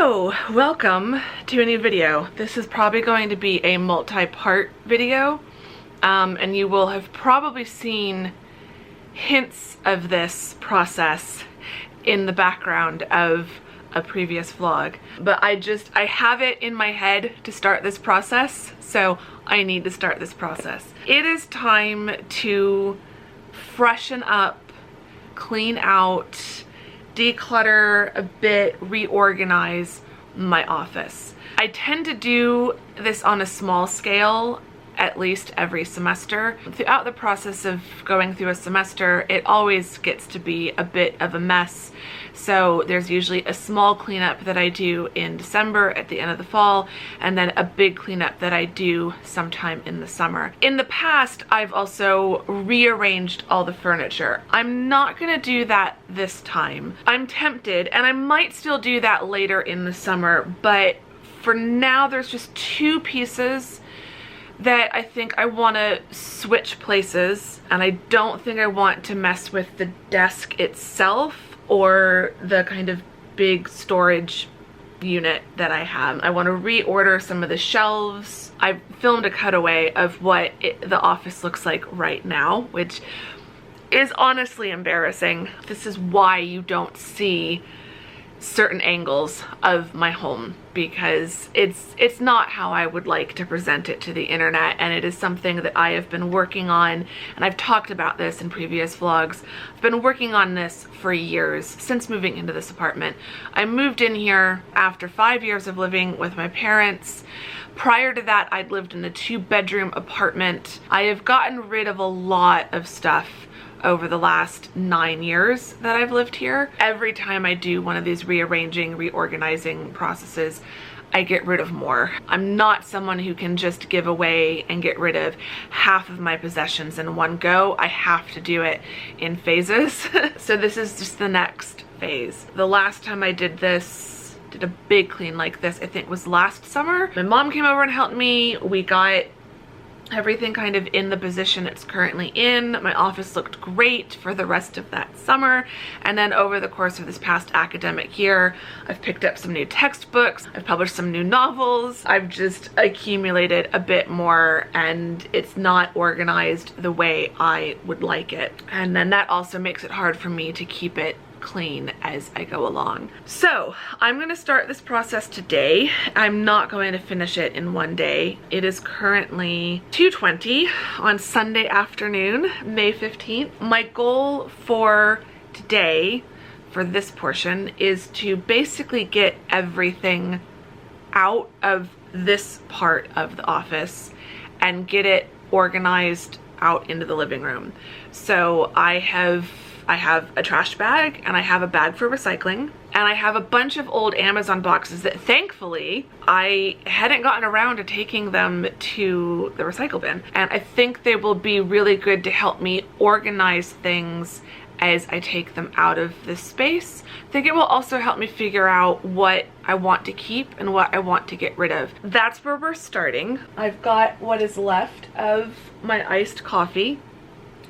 So, welcome to a new video. This is probably going to be a multi-part video, and you will have probably seen hints of this process in the background of a previous vlog. But I have it in my head to start this process, so I need to start this process. It is time to freshen up, clean out, declutter a bit, reorganize my office. I tend to do this on a small scale at least every semester. Throughout the process of going through a semester, it always gets to be a bit of a mess. So there's usually a small cleanup that I do in December at the end of the fall, and then a big cleanup that I do sometime in the summer. In the past, I've also rearranged all the furniture. I'm not gonna do that this time. I'm tempted, and I might still do that later in the summer, but for now there's just two pieces that I think I want to switch places, and I don't think I want to mess with the desk itself or the kind of big storage unit that I have. I want to reorder some of the shelves. I filmed a cutaway of what the office looks like right now, which is honestly embarrassing. This is why you don't see certain angles of my home, because it's not how I would like to present it to the internet, and it is something that I have been working on, and I've talked about this in previous vlogs. I've been working on this for years, since moving into this apartment. I moved in here after 5 years of living with my parents. Prior to that, I'd lived in a 2-bedroom apartment. I have gotten rid of a lot of stuff over the last 9 years that I've lived here. Every time I do one of these rearranging, reorganizing processes, I get rid of more. I'm not someone who can just give away and get rid of half of my possessions in one go. I have to do it in phases. So this is just the next phase. The last time I did this, did a big clean like this, I think was last summer. My mom came over and helped me. We got everything kind of in the position it's currently in. My office looked great for the rest of that summer, and then over the course of this past academic year, I've picked up some new textbooks, I've published some new novels, I've just accumulated a bit more, and it's not organized the way I would like it. And then that also makes it hard for me to keep it clean as I go along. So I'm going to start this process today. I'm not going to finish it in one day. It is currently 2:20 on Sunday afternoon, May 15th. My goal for today, for this portion, is to basically get everything out of this part of the office and get it organized out into the living room. So I have a trash bag, and I have a bag for recycling, and I have a bunch of old Amazon boxes that thankfully I hadn't gotten around to taking them to the recycle bin, and I think they will be really good to help me organize things as I take them out of this space. I think it will also help me figure out what I want to keep and what I want to get rid of. That's where we're starting. I've got what is left of my iced coffee,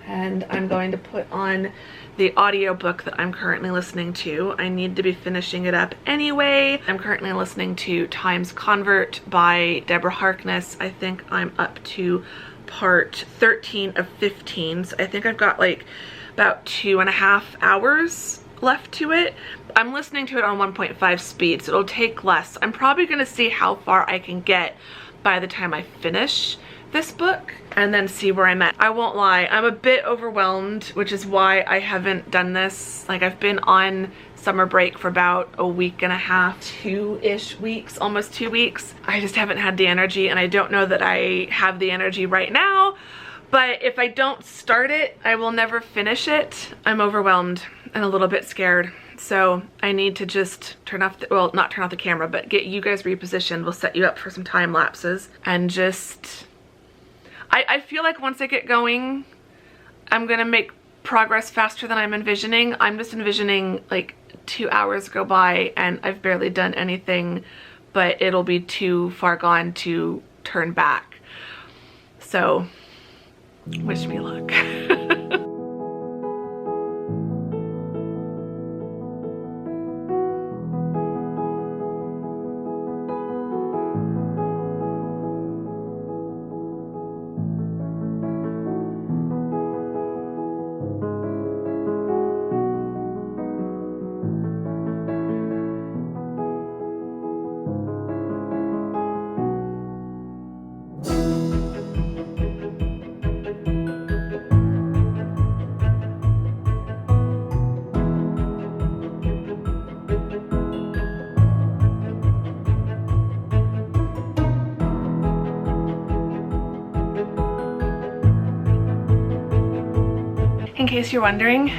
and I'm going to put on the audiobook that I'm currently listening to. I need to be finishing it up anyway. I'm currently listening to Times Convert by Deborah Harkness. I think I'm up to part 13 of 15, so I think I've got like about 2.5 hours left to it. I'm listening to it on 1.5 speed, so it'll take less. I'm probably gonna see how far I can get by the time I finish this book and then see where I'm at. I won't lie, I'm a bit overwhelmed, which is why I haven't done this. Like, I've been on summer break for about a week and a half, 2-ish weeks, almost 2 weeks. I just haven't had the energy, and I don't know that I have the energy right now, but if I don't start it, I will never finish it. I'm overwhelmed and a little bit scared. So I need to just turn off the, well, not turn off the camera, but get you guys repositioned. We'll set you up for some time lapses, and just I feel like once I get going, I'm gonna make progress faster than I'm envisioning. I'm just envisioning like 2 hours go by and I've barely done anything, but it'll be too far gone to turn back. So wish me luck. in case you're wondering,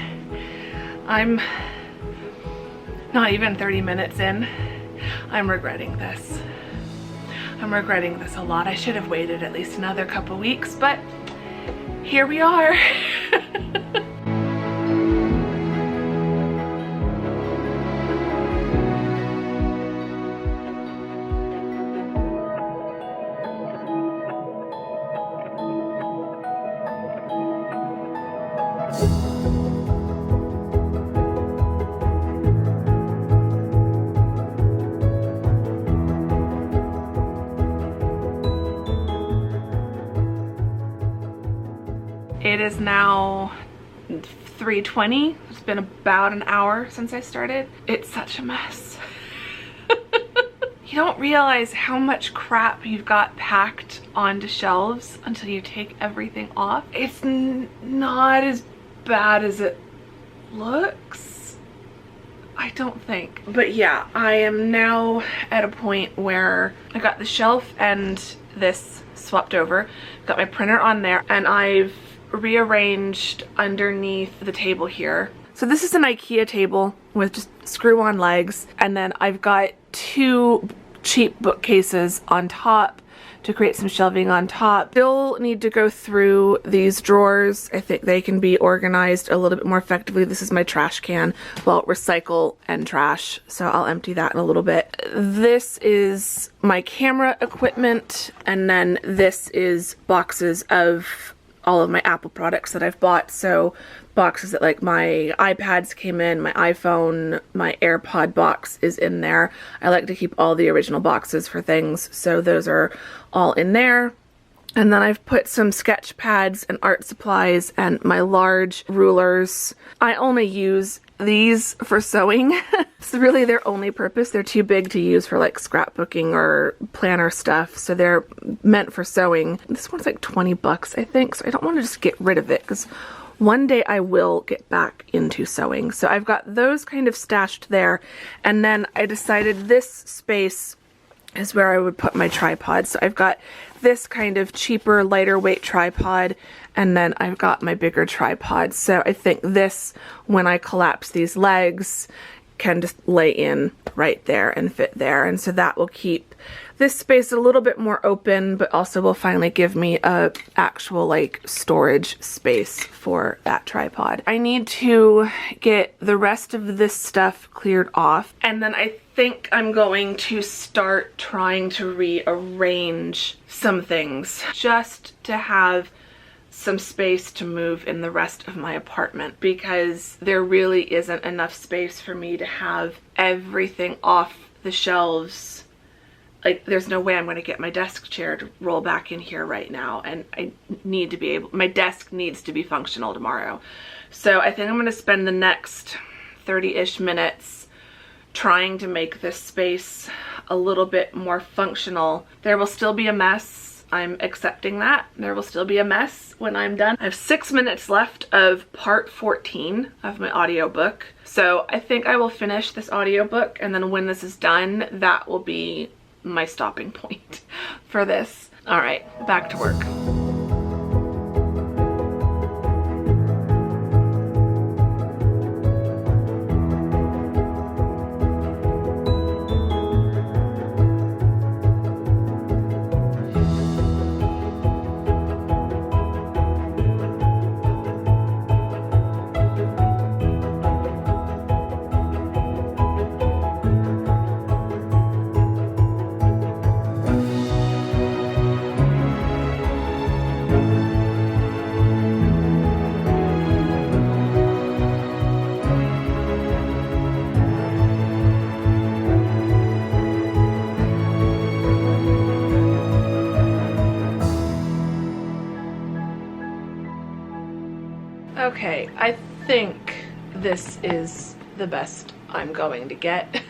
I'm not even 30 minutes in. I'm regretting this. I'm regretting this a lot. I should have waited at least another couple weeks, but here we are. It is now 3:20. It's been about an hour since I started. It's such a mess. You don't realize how much crap you've got packed onto shelves until you take everything off. It's not as bad as it looks, I don't think. But yeah, I am now at a point where I got the shelf and this swapped over. Got my printer on there, and I've rearranged underneath the table here. So this is an IKEA table with just screw-on legs, and then I've got two cheap bookcases on top to create some shelving on top. Still need to go through these drawers. I think they can be organized a little bit more effectively. This is my trash can. Well, recycle and trash, so I'll empty that in a little bit. This is my camera equipment, and then this is boxes of all of my Apple products that I've bought. So boxes that, like, my iPads came in, my iPhone, my AirPod box is in there. I like to keep all the original boxes for things, so those are all in there. And then I've put some sketch pads and art supplies and my large rulers. I only use these for sewing. It's really their only purpose. They're too big to use for like scrapbooking or planner stuff, so they're meant for sewing. This one's like 20 bucks, I think, so I don't want to just get rid of it because one day I will get back into sewing. So I've got those kind of stashed there, and then I decided this space is where I would put my tripod. So I've got this kind of cheaper, lighter weight tripod, and then I've got my bigger tripod. So I think this, when I collapse these legs, can just lay in right there and fit there. And so that will keep this space a little bit more open, but also will finally give me a actual like storage space for that tripod. I need to get the rest of this stuff cleared off, and then I think I'm going to start trying to rearrange some things just to have some space to move in the rest of my apartment, because there really isn't enough space for me to have everything off the shelves. Like, there's no way I'm going to get my desk chair to roll back in here right now, and I need to be able, my desk needs to be functional tomorrow. So I think I'm going to spend the next 30-ish minutes trying to make this space a little bit more functional. There will still be a mess. I'm accepting that. There will still be a mess when I'm done. I have 6 minutes left of part 14 of my audiobook. So I think I will finish this audiobook, and then when this is done, that will be my stopping point for this. All right, back to work. Okay, I think this is the best I'm going to get.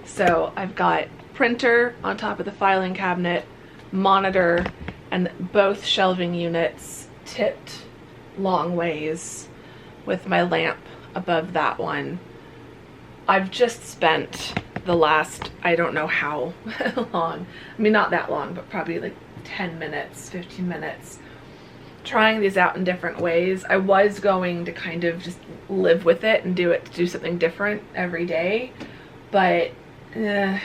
So I've got printer on top of the filing cabinet, monitor, and both shelving units tipped long ways with my lamp above that one. I've just spent the last, I don't know how long, I mean not that long, but probably like 10 minutes, 15 minutes trying these out in different ways. I was going to kind of just live with it and do something different every day, but I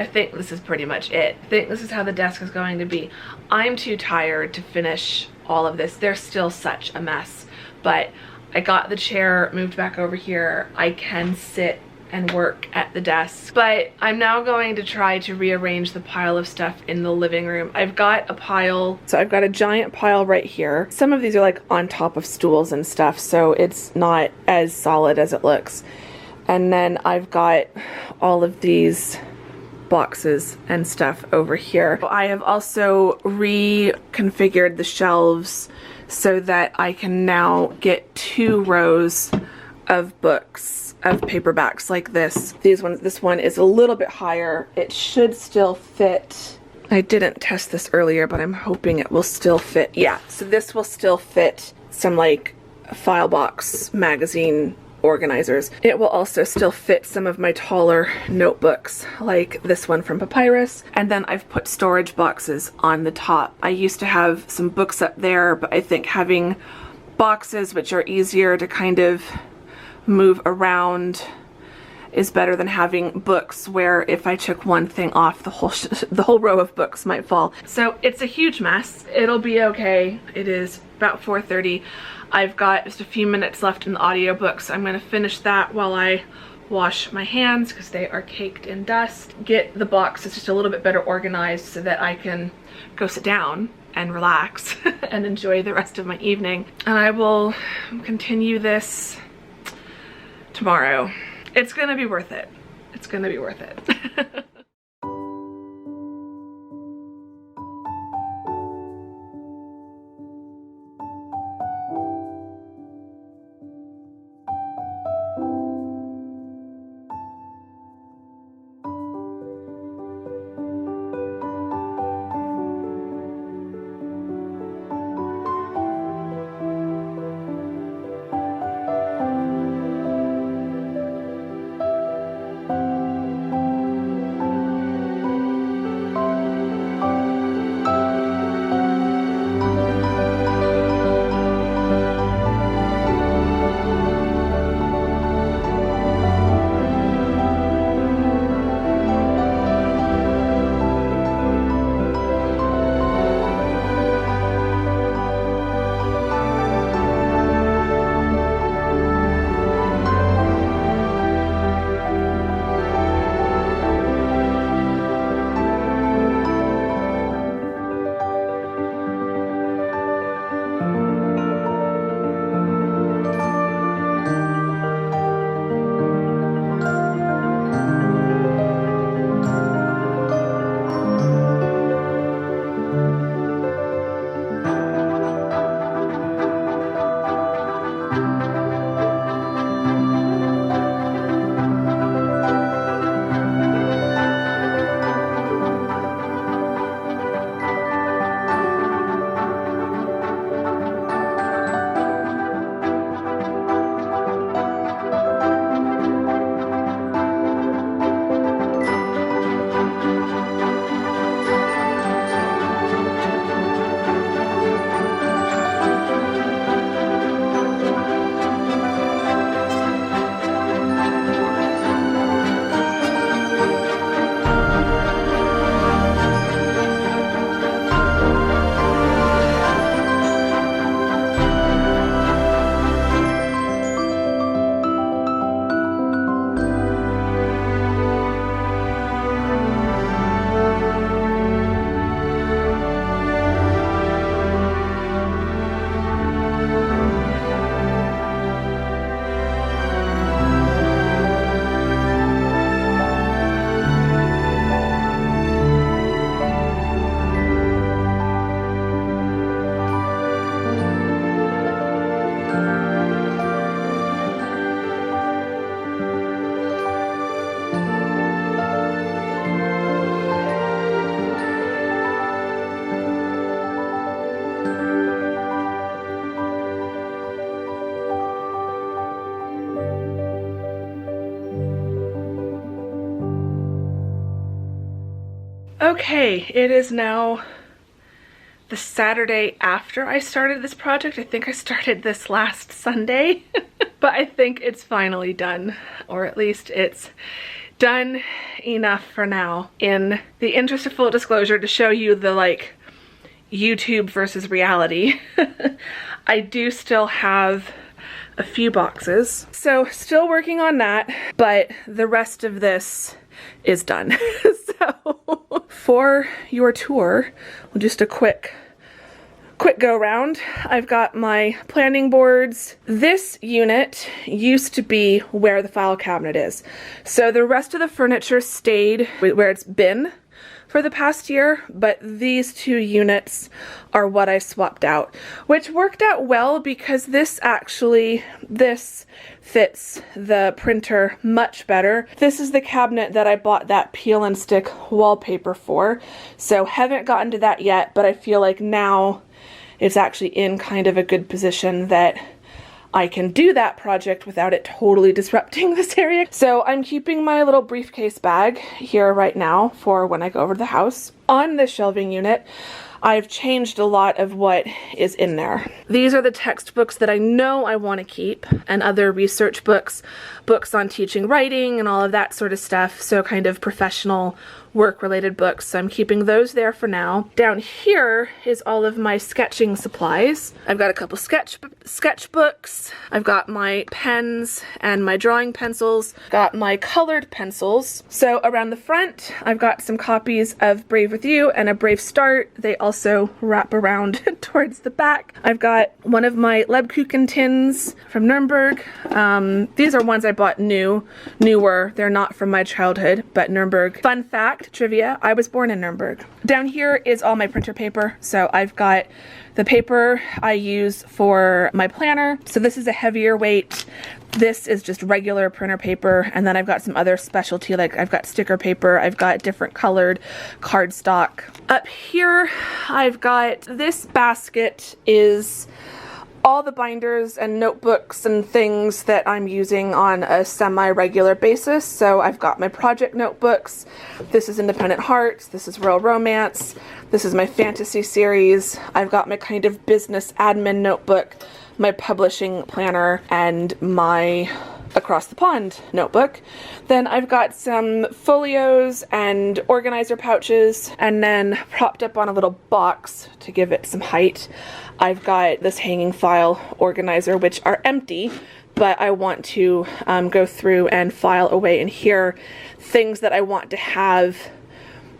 think this is pretty much it. I think this is how the desk is going to be. I'm too tired to finish all of this. There's still such a mess, but I got the chair moved back over here. I can sit and work at the desk, but I'm now going to try to rearrange the pile of stuff in the living room. I've got a pile, so I've got a giant pile right here. Some of these are like on top of stools and stuff, so it's not as solid as it looks. And then I've got all of these boxes and stuff over here. I have also reconfigured the shelves so that I can now get 2 rows of books, of paperbacks like this. This one is a little bit higher. It should still fit. I didn't test this earlier, but I'm hoping it will still fit. Yeah, so this will still fit some like file box magazine organizers. It will also still fit some of my taller notebooks like this one from Papyrus, and then I've put storage boxes on the top. I used to have some books up there, but I think having boxes which are easier to kind of move around is better than having books where if I took one thing off, the whole row of books might fall. So it's a huge mess. It'll be okay. It is about 4:30. I've got just a few minutes left in the audiobook, so I'm going to finish that while I wash my hands because they are caked in dust. Get the boxes just a little bit better organized so that I can go sit down and relax and enjoy the rest of my evening. And I will continue this tomorrow. It's going to be worth it. It's going to be worth it. Okay, it is now the Saturday after I started this project. I think I started this last Sunday, but I think it's finally done, or at least it's done enough for now. In the interest of full disclosure, to show you the like YouTube versus reality, I do still have a few boxes. So still working on that, but the rest of this is done. So for your tour, just a quick go around. I've got my planning boards. This unit used to be where the file cabinet is. So the rest of the furniture stayed where it's been for the past year, but these two units are what I swapped out, which worked out well because this fits the printer much better. This is the cabinet that I bought that peel and stick wallpaper for, so haven't gotten to that yet, but I feel like now it's actually in kind of a good position that I can do that project without it totally disrupting this area. So I'm keeping my little briefcase bag here right now for when I go over to the house. On the shelving unit, I've changed a lot of what is in there. These are the textbooks that I know I want to keep, and other research books, books on teaching writing and all of that sort of stuff, so kind of professional work-related books. So I'm keeping those there for now. Down here is all of my sketching supplies. I've got a couple sketchbooks. I've got my pens and my drawing pencils. Got my colored pencils. So around the front, I've got some copies of Brave With You and A Brave Start. They also wrap around towards the back. I've got one of my Lebkuchen tins from Nuremberg. These are ones I bought newer. They're not from my childhood, but Nuremberg. Fun fact, trivia, I was born in Nuremberg. Down here is all my printer paper. So I've got the paper I use for my planner. So this is a heavier weight. This is just regular printer paper. And then I've got some other specialty, like I've got sticker paper, I've got different colored cardstock. Up here, I've got this basket is all the binders and notebooks and things that I'm using on a semi-regular basis. So I've got my project notebooks. This is Independent Hearts. This is Real Romance. This is my fantasy series. I've got my kind of business admin notebook, my publishing planner, and my Across the Pond notebook. Then I've got some folios and organizer pouches, and then propped up on a little box to give it some height, I've got this hanging file organizer, which are empty, but I want to go through and file away in here things that I want to have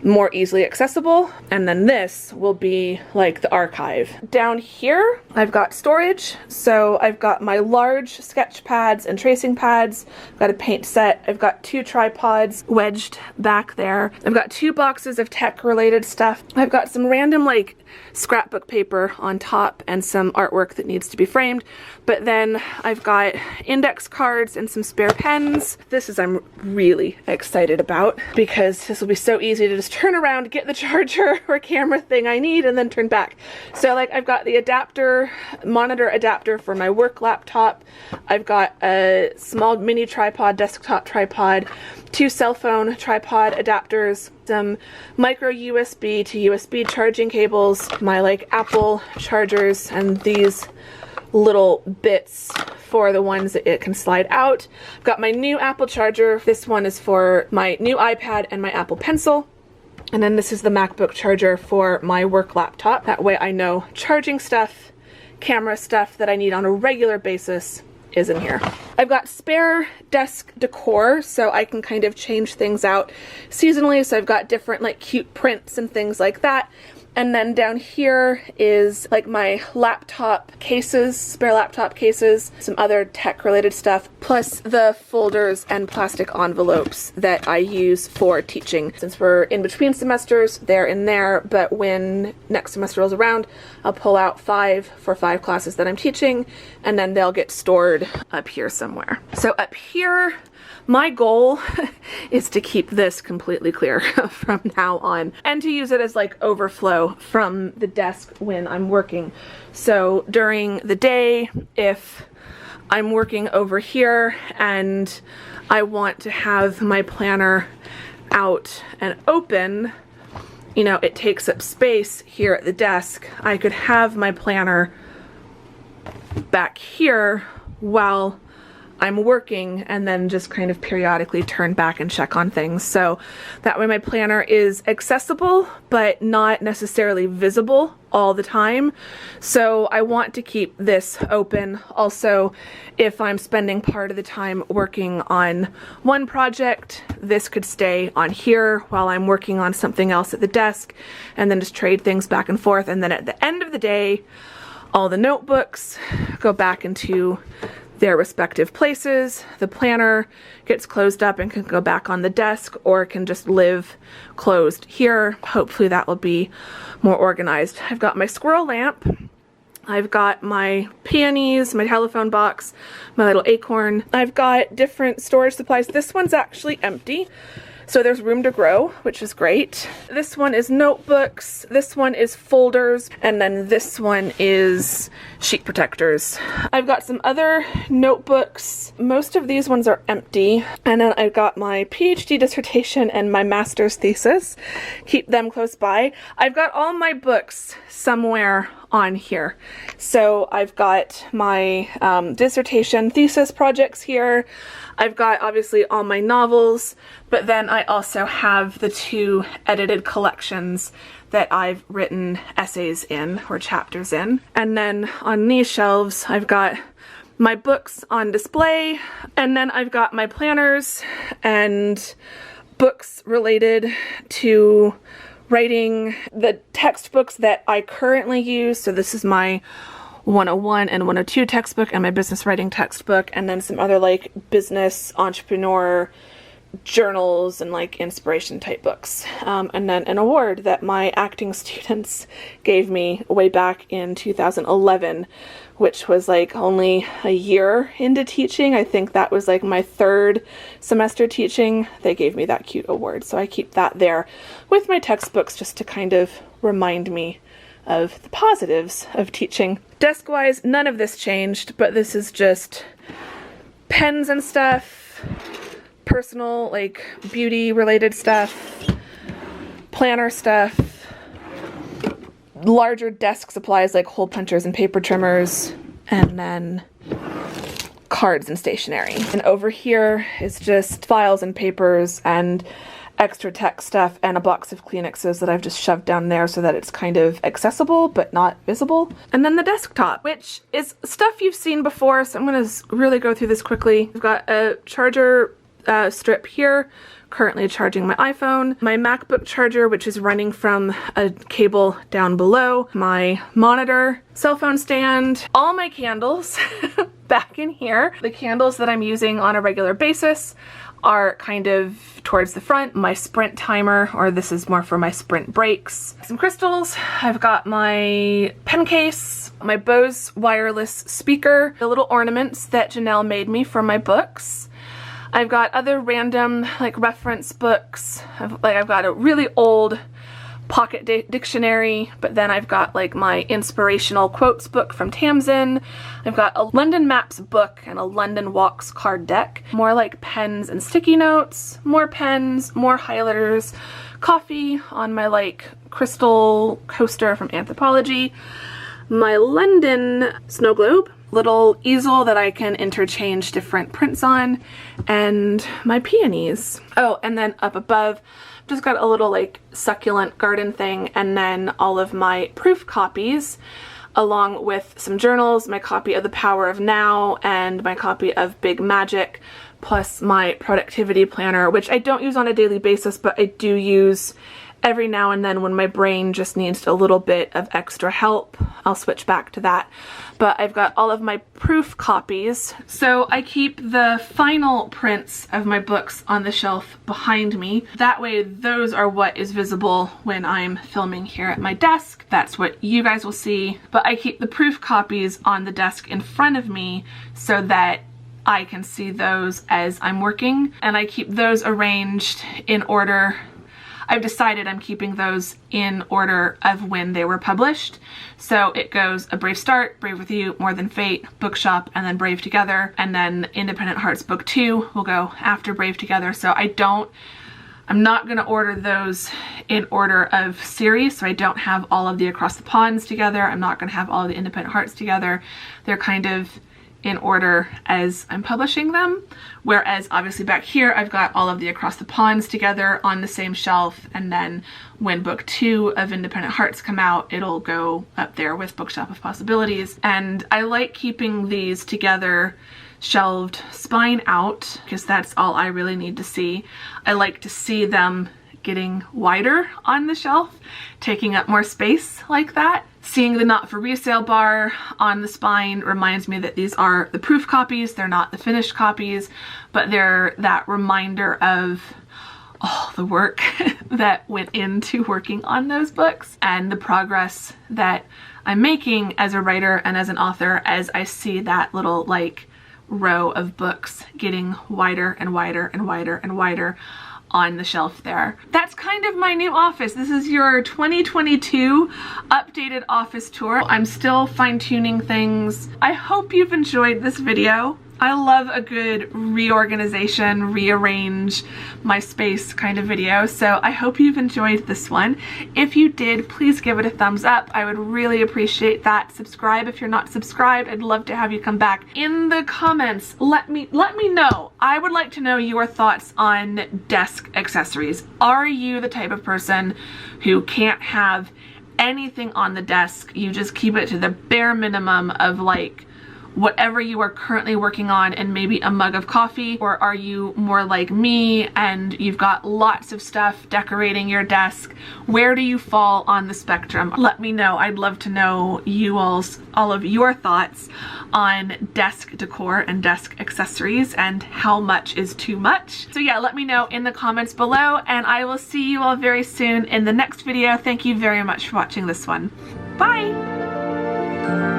more easily accessible, and then this will be like the archive. Down here I've got storage, so I've got my large sketch pads and tracing pads, I've got a paint set, I've got 2 tripods wedged back there, I've got 2 boxes of tech related stuff, I've got some random like scrapbook paper on top and some artwork that needs to be framed, but then I've got index cards and some spare pens. This is I'm really excited about because this will be so easy to just turn around, get the charger or camera thing I need, and then turn back. So like I've got the adapter, monitor adapter for my work laptop, I've got a small mini tripod, desktop tripod, 2 cell phone tripod adapters, some micro USB to USB charging cables, my like Apple chargers, and these little bits for the ones that it can slide out. I've got my new Apple charger. This one is for my new iPad and my Apple Pencil. And then this is the MacBook charger for my work laptop. That way I know charging stuff, camera stuff that I need on a regular basis is in here. I've got spare desk decor, so I can kind of change things out seasonally. So I've got different like cute prints and things like that. And then down here is like my laptop cases, spare laptop cases, some other tech related stuff, plus the folders and plastic envelopes that I use for teaching. Since we're in between semesters, they're in there, but when next semester rolls around, I'll pull out 5 for 5 classes that I'm teaching, and then they'll get stored up here somewhere. So up here, my goal is to keep this completely clear from now on, and to use it as like overflow from the desk when I'm working. So during the day, if I'm working over here and I want to have my planner out and open, you know, it takes up space here at the desk, I could have my planner back here while I'm working and then just kind of periodically turn back and check on things. So that way my planner is accessible but not necessarily visible all the time. So I want to keep this open. Also, if I'm spending part of the time working on one project, this could stay on here while I'm working on something else at the desk, and then just trade things back and forth. And then at the end of the day, all the notebooks go back into their respective places. The planner gets closed up and can go back on the desk, or can just live closed here. Hopefully that will be more organized. I've got my squirrel lamp. I've got my peonies, my telephone box, my little acorn. I've got different storage supplies. This one's actually empty, so there's room to grow, which is great. This one is notebooks, this one is folders, and then this one is sheet protectors. I've got some other notebooks. Most of these ones are empty. And then I've got my PhD dissertation and my master's thesis. Keep them close by. I've got all my books somewhere on here. So I've got my dissertation thesis projects here. I've got obviously all my novels, but then I also have the 2 edited collections that I've written essays in, or chapters in. And then on these shelves, I've got my books on display, and then I've got my planners and books related to writing, the textbooks that I currently use. So this is my 101 and 102 textbook and my business writing textbook, and then some other like business, entrepreneur journals and like inspiration type books. And then an award that my acting students gave me way back in 2011, which was like only a year into teaching. I think that was like my 3rd semester teaching. They gave me that cute award. So I keep that there with my textbooks just to kind of remind me of the positives of teaching. Desk-wise, none of this changed, but this is just pens and stuff, personal, like beauty related stuff, planner stuff, larger desk supplies like hole punchers and paper trimmers, and then cards and stationery. And over here is just files and papers and extra tech stuff and a box of Kleenexes that I've just shoved down there so that it's kind of accessible but not visible. And then the desktop, which is stuff you've seen before, so I'm going to really go through this quickly. I've got a charger strip here, currently charging my iPhone, my MacBook charger, which is running from a cable down below, my monitor, cell phone stand, all my candles back in here. The candles that I'm using on a regular basis are kind of towards the front. My sprint timer, or this is more for my sprint breaks. Some crystals. I've got my pen case, my Bose wireless speaker, the little ornaments that Janelle made me for my books. I've got other random like reference books. I've got a really old pocket dictionary, but then I've got like my inspirational quotes book from Tamsin. I've got a London Maps book and a London Walks card deck. More like pens and sticky notes, more pens, more highlighters, coffee on my like crystal coaster from Anthropology, my London snow globe, little easel that I can interchange different prints on, and my peonies. Oh, and then up above, just got a little like succulent garden thing, and then all of my proof copies along with some journals, my copy of The Power of Now and my copy of Big Magic, plus my productivity planner, which I don't use on a daily basis, but I do use every now and then when my brain just needs a little bit of extra help. I'll switch back to that. But I've got all of my proof copies. So I keep the final prints of my books on the shelf behind me. That way those are what is visible when I'm filming here at my desk. That's what you guys will see. But I keep the proof copies on the desk in front of me so that I can see those as I'm working. And I keep those arranged in order. I've decided I'm keeping those in order of when they were published. So it goes A Brave Start, Brave With You, More Than Fate, Bookshop, and then Brave Together. And then Independent Hearts Book 2 will go after Brave Together. So I don't I'm not going to order those in order of series, so I don't have all of the Across the Ponds together. I'm not going to have all of the Independent Hearts together. They're kind of in order as I'm publishing them, whereas obviously back here I've got all of the Across the Ponds together on the same shelf, and then when book 2 of Independent Hearts come out, it'll go up there with Bookshelf of Possibilities. And I like keeping these together shelved spine out because that's all I really need to see. I like to see them getting wider on the shelf, taking up more space like that. Seeing the Not for Resale bar on the spine reminds me that these are the proof copies. They're not the finished copies, but they're that reminder of all the work that went into working on those books and the progress that I'm making as a writer and as an author as I see that little like row of books getting wider and wider and wider and wider on the shelf there. That's kind of my new office. This is your 2022 updated office tour. I'm still fine-tuning things. I hope you've enjoyed this video. I love a good reorganization, rearrange my space kind of video, so I hope you've enjoyed this one. If you did, please give it a thumbs up. I would really appreciate that. Subscribe if you're not subscribed. I'd love to have you come back. In the comments, let me know. I would like to know your thoughts on desk accessories. Are you the type of person who can't have anything on the desk? You just keep it to the bare minimum of like whatever you are currently working on and maybe a mug of coffee? Or are you more like me and you've got lots of stuff decorating your desk? Where do you fall on the spectrum? Let me know. I'd love to know all of your thoughts on desk decor and desk accessories and how much is too much. So yeah, let me know in the comments below, and I will see you all very soon in the next video. Thank you very much for watching this one. Bye!